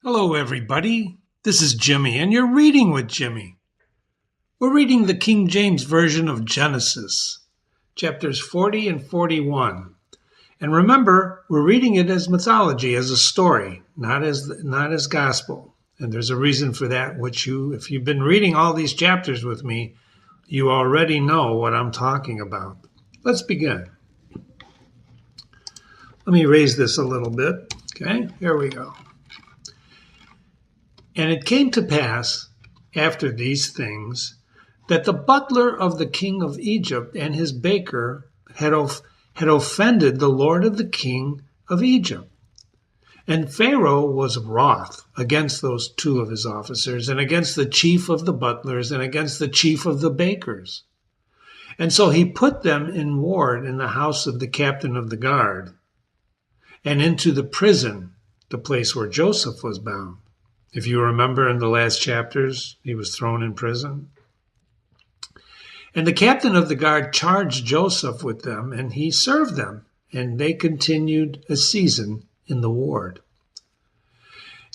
Hello, everybody. This is Jimmy, and you're reading with Jimmy. We're reading the King James Version of Genesis, chapters 40 and 41. And remember, we're reading it as mythology, as a story, not as gospel. And there's a reason for that, which if you've been reading all these chapters with me, you already know what I'm talking about. Let's begin. Let me raise this a little bit. Okay, here we go. And it came to pass, after these things, that the butler of the king of Egypt and his baker had offended the lord of the king of Egypt. And Pharaoh was wroth against those two of his officers, and against the chief of the butlers, and against the chief of the bakers. And so he put them in ward in the house of the captain of the guard, and into the prison, the place where Joseph was bound. If you remember in the last chapters, he was thrown in prison. And the captain of the guard charged Joseph with them, and he served them, and they continued a season in the ward.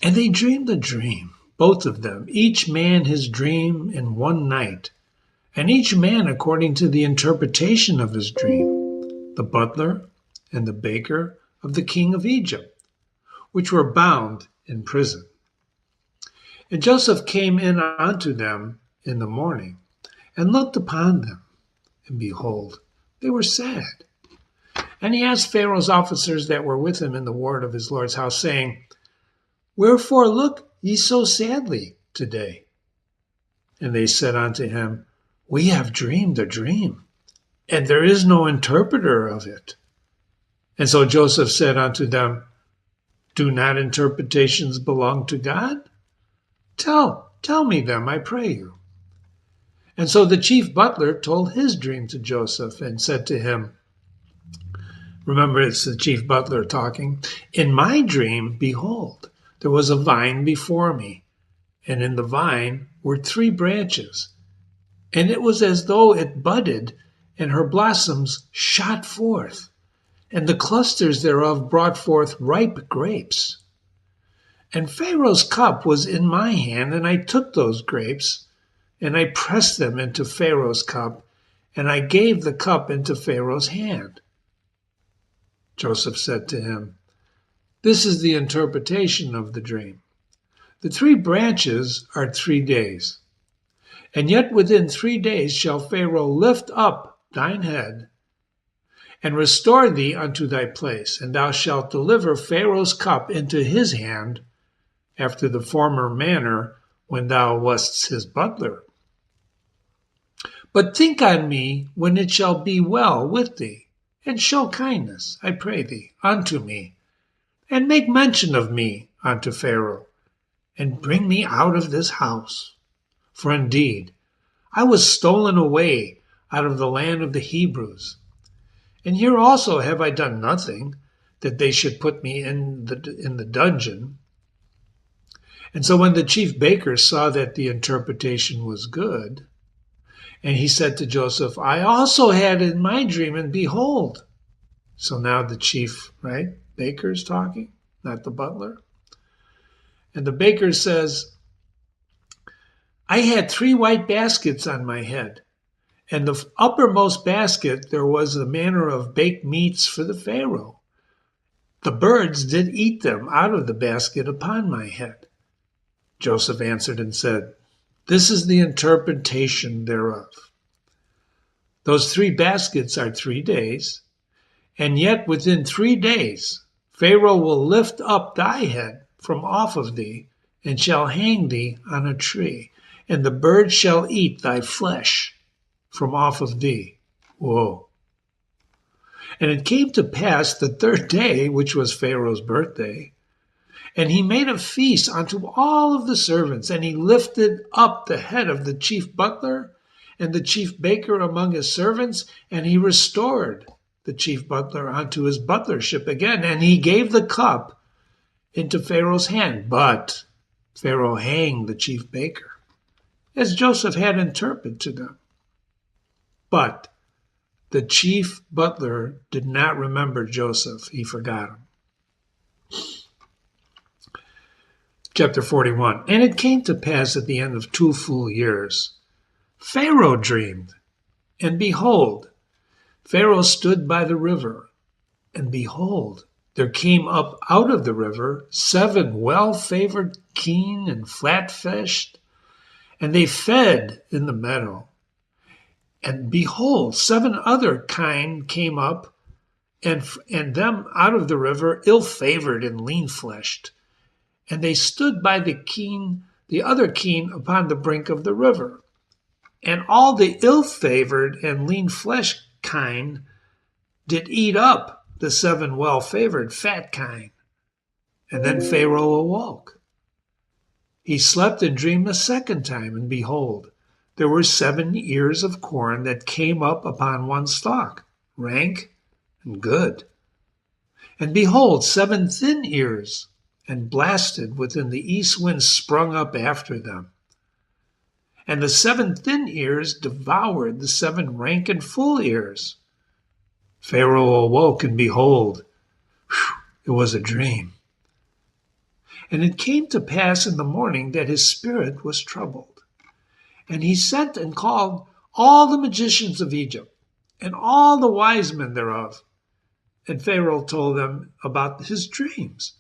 And they dreamed a dream, both of them, each man his dream in one night, and each man according to the interpretation of his dream, the butler and the baker of the king of Egypt, which were bound in prison. And Joseph came in unto them in the morning, and looked upon them, and behold, they were sad. And he asked Pharaoh's officers that were with him in the ward of his lord's house, saying, Wherefore look ye so sadly today? And they said unto him, We have dreamed a dream, and there is no interpreter of it. And so Joseph said unto them, Do not interpretations belong to God? Tell me them, I pray you. And so the chief butler told his dream to Joseph and said to him, remember, it's the chief butler talking, In my dream, behold, there was a vine before me, and in the vine were 3 branches, and it was as though it budded, and her blossoms shot forth, and the clusters thereof brought forth ripe grapes. And Pharaoh's cup was in my hand, and I took those grapes, and I pressed them into Pharaoh's cup, and I gave the cup into Pharaoh's hand. Joseph said to him, This is the interpretation of the dream. The 3 branches are 3 days, and yet within 3 days shall Pharaoh lift up thine head, and restore thee unto thy place, and thou shalt deliver Pharaoh's cup into his hand, after the former manner when thou wast his butler. But think on me when it shall be well with thee, and show kindness, I pray thee, unto me, and make mention of me unto Pharaoh, and bring me out of this house. For indeed, I was stolen away out of the land of the Hebrews, and here also have I done nothing, that they should put me in the dungeon. And so when the chief baker saw that the interpretation was good, and he said to Joseph, I also had in my dream, and behold. So now the chief, baker is talking, not the butler. And the baker says, I had 3 white baskets on my head, and the uppermost basket there was the manner of baked meats for the Pharaoh. The birds did eat them out of the basket upon my head. Joseph answered and said, This is the interpretation thereof. Those 3 baskets are 3 days, and yet within 3 days Pharaoh will lift up thy head from off of thee, and shall hang thee on a tree, and the birds shall eat thy flesh from off of thee. Whoa. And it came to pass the 3rd day, which was Pharaoh's birthday, and he made a feast unto all of the servants, and he lifted up the head of the chief butler and the chief baker among his servants, and he restored the chief butler unto his butlership again, and he gave the cup into Pharaoh's hand. But Pharaoh hanged the chief baker, as Joseph had interpreted to them. But the chief butler did not remember Joseph. He forgot him. Chapter 41. And it came to pass at the end of 2 full years, Pharaoh dreamed, and behold, Pharaoh stood by the river, and behold, there came up out of the river 7 well-favored, keen, and flat-fleshed, and they fed in the meadow. And behold, 7 other kind came up, and them out of the river ill-favored and lean-fleshed. And they stood by the other keen upon the brink of the river. And all the ill-favored and lean-fleshed kind did eat up the 7 well-favored fat kind. And then Pharaoh awoke. He slept and dreamed a second time, and behold, there were 7 ears of corn that came up upon one stalk, rank and good. And behold, 7 thin ears, and blasted within the east wind sprung up after them. And the 7 thin ears devoured the 7 rank and full ears. Pharaoh awoke, and behold, it was a dream. And it came to pass in the morning that his spirit was troubled. And he sent and called all the magicians of Egypt, and all the wise men thereof. And Pharaoh told them about his dreams.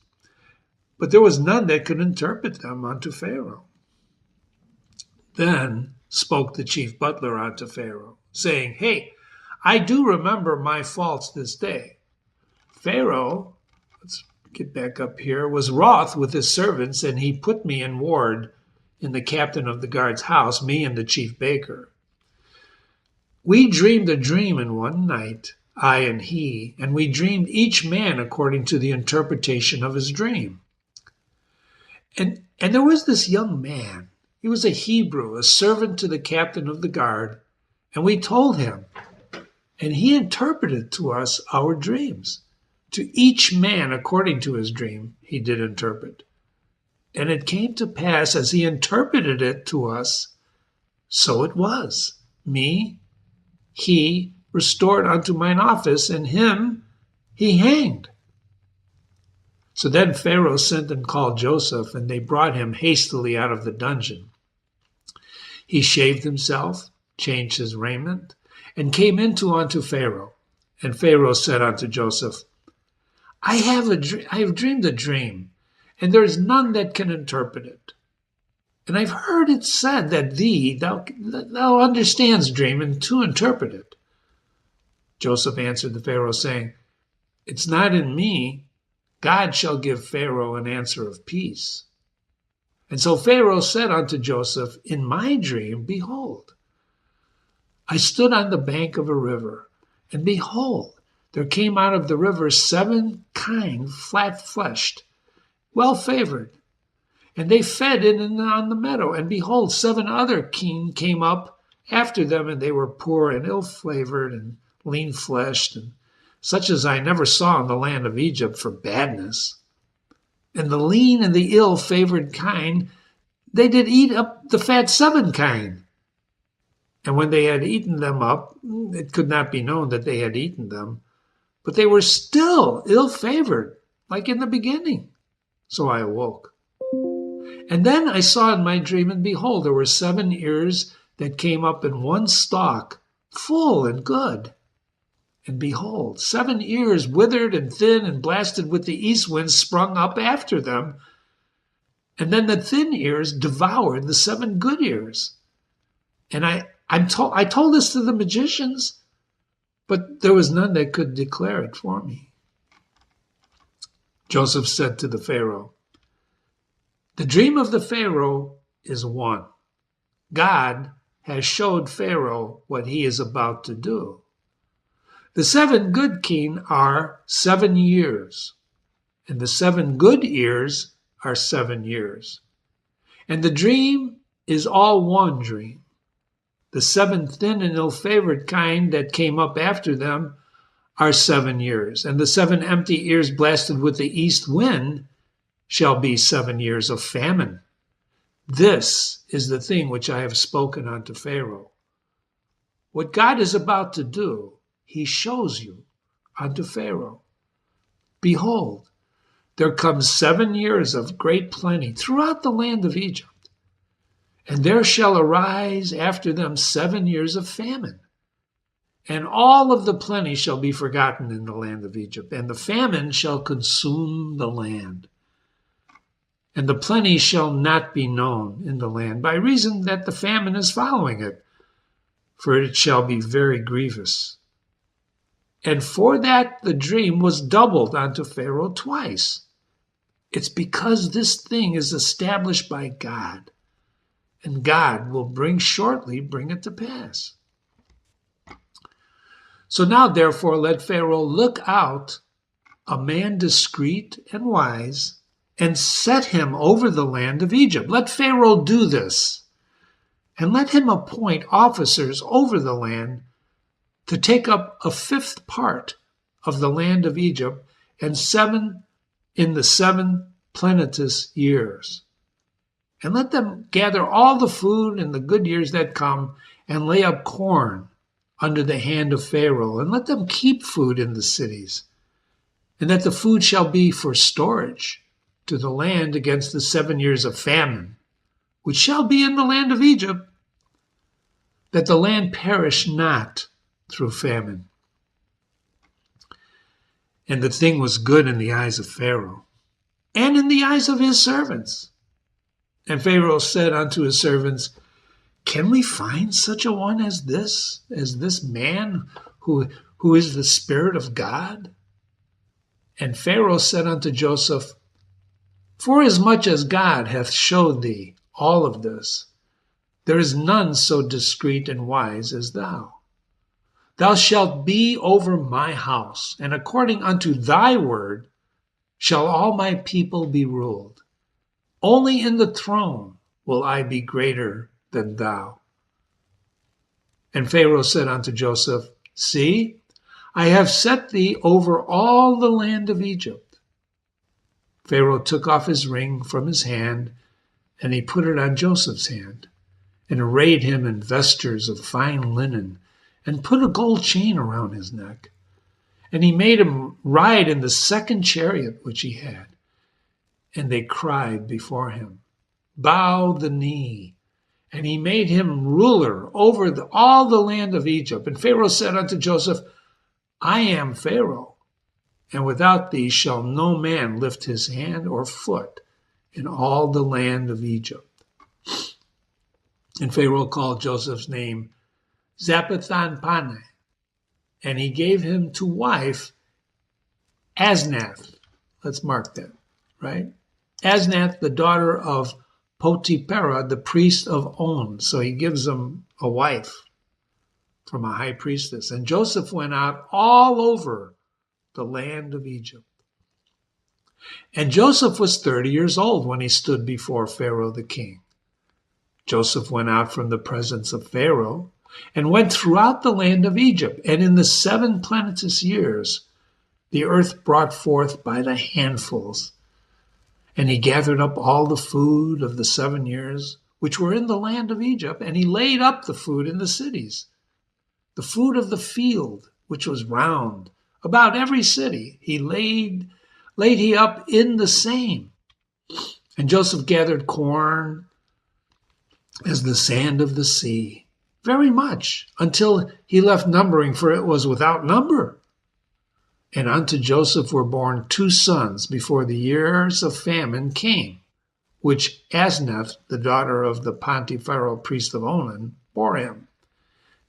But there was none that could interpret them unto Pharaoh. Then spoke the chief butler unto Pharaoh, saying, Hey, I do remember my faults this day. Pharaoh, let's get back up here, was wroth with his servants, and he put me in ward in the captain of the guard's house, me and the chief baker. We dreamed a dream in one night, I and he, and we dreamed each man according to the interpretation of his dream. And there was this young man. He was a Hebrew, a servant to the captain of the guard, and we told him, and he interpreted to us our dreams. To each man according to his dream he did interpret. And it came to pass as he interpreted it to us, so it was. Me, he restored unto mine office, and him he hanged. So then Pharaoh sent and called Joseph, and they brought him hastily out of the dungeon. He shaved himself, changed his raiment, and came unto Pharaoh. And Pharaoh said unto Joseph, I have dreamed a dream, and there is none that can interpret it. And I've heard it said that thou understandest dream, and to interpret it. Joseph answered the Pharaoh, saying, It's not in me. God shall give Pharaoh an answer of peace. And so Pharaoh said unto Joseph, In my dream, behold, I stood on the bank of a river, and behold, there came out of the river 7 kind, flat-fleshed, well-favored, and they fed on the meadow. And behold, 7 other keen came up after them, and they were poor and ill-flavored and lean-fleshed, and such as I never saw in the land of Egypt for badness. And the lean and the ill-favored kind, they did eat up the fat 7 kind. And when they had eaten them up, it could not be known that they had eaten them, but they were still ill-favored, like in the beginning. So I awoke. And then I saw in my dream, and behold, there were 7 ears that came up in one stalk, full and good. And behold, 7 ears, withered and thin and blasted with the east wind, sprung up after them. And then the thin ears devoured the 7 good ears. And I told this to the magicians, but there was none that could declare it for me. Joseph said to the Pharaoh, The dream of the Pharaoh is one. God has showed Pharaoh what he is about to do. The 7 good keen are 7 years, and the 7 good ears are 7 years. And the dream is all one dream. The 7 thin and ill-favored kind that came up after them are 7 years, and the 7 empty ears blasted with the east wind shall be 7 years of famine. This is the thing which I have spoken unto Pharaoh. What God is about to do, he shows you unto Pharaoh. Behold, there comes 7 years of great plenty throughout the land of Egypt. And there shall arise after them 7 years of famine. And all of the plenty shall be forgotten in the land of Egypt, and the famine shall consume the land. And the plenty shall not be known in the land, by reason that the famine is following it, for it shall be very grievous. And for that the dream was doubled unto Pharaoh twice. It's because this thing is established by God, and God will shortly bring it to pass. So now, therefore, let Pharaoh look out a man discreet and wise, and set him over the land of Egypt. Let Pharaoh do this, and let him appoint officers over the land to take up a fifth part of the land of Egypt, and 7 in the 7 plenteous years. And let them gather all the food in the good years that come, and lay up corn under the hand of Pharaoh, and let them keep food in the cities, and that the food shall be for storage to the land against the 7 years of famine, which shall be in the land of Egypt, that the land perish not through famine. And the thing was good in the eyes of Pharaoh, and in the eyes of his servants. And Pharaoh said unto his servants, Can we find such a one as this man who is the Spirit of God? And Pharaoh said unto Joseph, Forasmuch as God hath showed thee all of this, there is none so discreet and wise as thou. Thou shalt be over my house, and according unto thy word shall all my people be ruled. Only in the throne will I be greater than thou. And Pharaoh said unto Joseph, See, I have set thee over all the land of Egypt. Pharaoh took off his ring from his hand, and he put it on Joseph's hand, and arrayed him in vestures of fine linen, and put a gold chain around his neck. And he made him ride in the second chariot which he had. And they cried before him, Bow the knee. And he made him ruler over all the land of Egypt. And Pharaoh said unto Joseph, I am Pharaoh, and without thee shall no man lift his hand or foot in all the land of Egypt. And Pharaoh called Joseph's name Zaphethan-Paneh, and he gave him to wife Asnath. Let's mark that, right? Asnath, the daughter of Potiphera, the priest of On. So he gives him a wife from a high priestess. And Joseph went out all over the land of Egypt. And Joseph was 30 years old when he stood before Pharaoh the king. Joseph went out from the presence of Pharaoh and went throughout the land of Egypt. And in the 7 plenteous years, the earth brought forth by the handfuls. And he gathered up all the food of the 7 years which were in the land of Egypt, and he laid up the food in the cities. The food of the field, which was round about every city, he laid he up in the same. And Joseph gathered corn as the sand of the sea, very much, until he left numbering, for it was without number. And unto Joseph were born 2 sons before the years of famine came, which Asnath, the daughter of the Potiphera priest of On, bore him.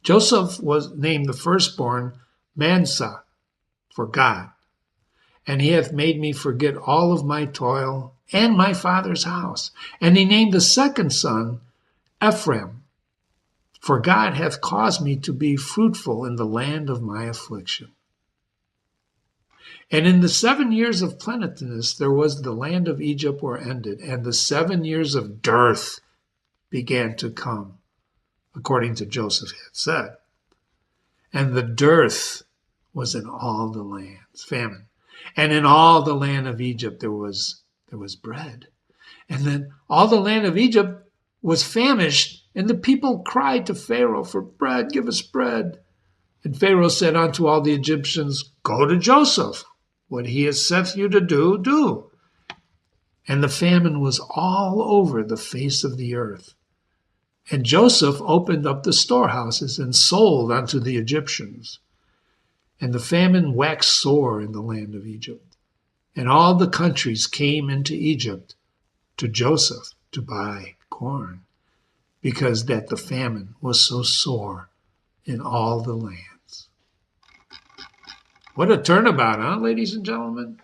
Joseph was named the firstborn Manasseh, for God. And he hath made me forget all of my toil and my father's house. And he named the second son Ephraim, for God hath caused me to be fruitful in the land of my affliction. And in the 7 years of plenteousness there was the land of Egypt were ended, and the 7 years of dearth began to come, according to Joseph had said. And the dearth was in all the lands, famine. And in all the land of Egypt there was bread. And then all the land of Egypt was famished, and the people cried to Pharaoh for bread, give us bread. And Pharaoh said unto all the Egyptians, Go to Joseph. What he has set you to do, do. and the famine was all over the face of the earth. And Joseph opened up the storehouses and sold unto the Egyptians. And the famine waxed sore in the land of Egypt. And all the countries came into Egypt to Joseph to buy corn, because that the famine was so sore in all the lands. What a turnabout, huh, ladies and gentlemen?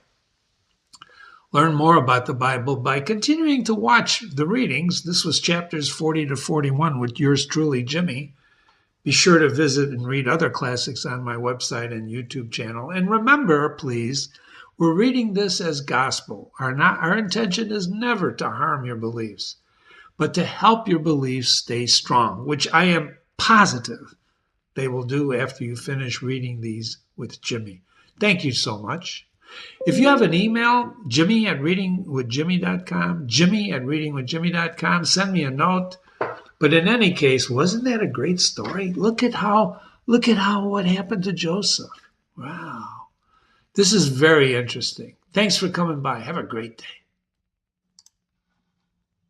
Learn more about the Bible by continuing to watch the readings. This was chapters 40 to 41 with yours truly, Jimmy. Be sure to visit and read other classics on my website and YouTube channel. And remember, please, we're reading this as gospel. Our intention is never to harm your beliefs, but to help your beliefs stay strong, which I am positive they will do after you finish reading these with Jimmy. Thank you so much. If you have an email, jimmy@readingwithjimmy.com, jimmy@readingwithjimmy.com, send me a note. But in any case, wasn't that a great story? Look at what happened to Joseph. Wow. This is very interesting. Thanks for coming by. Have a great day.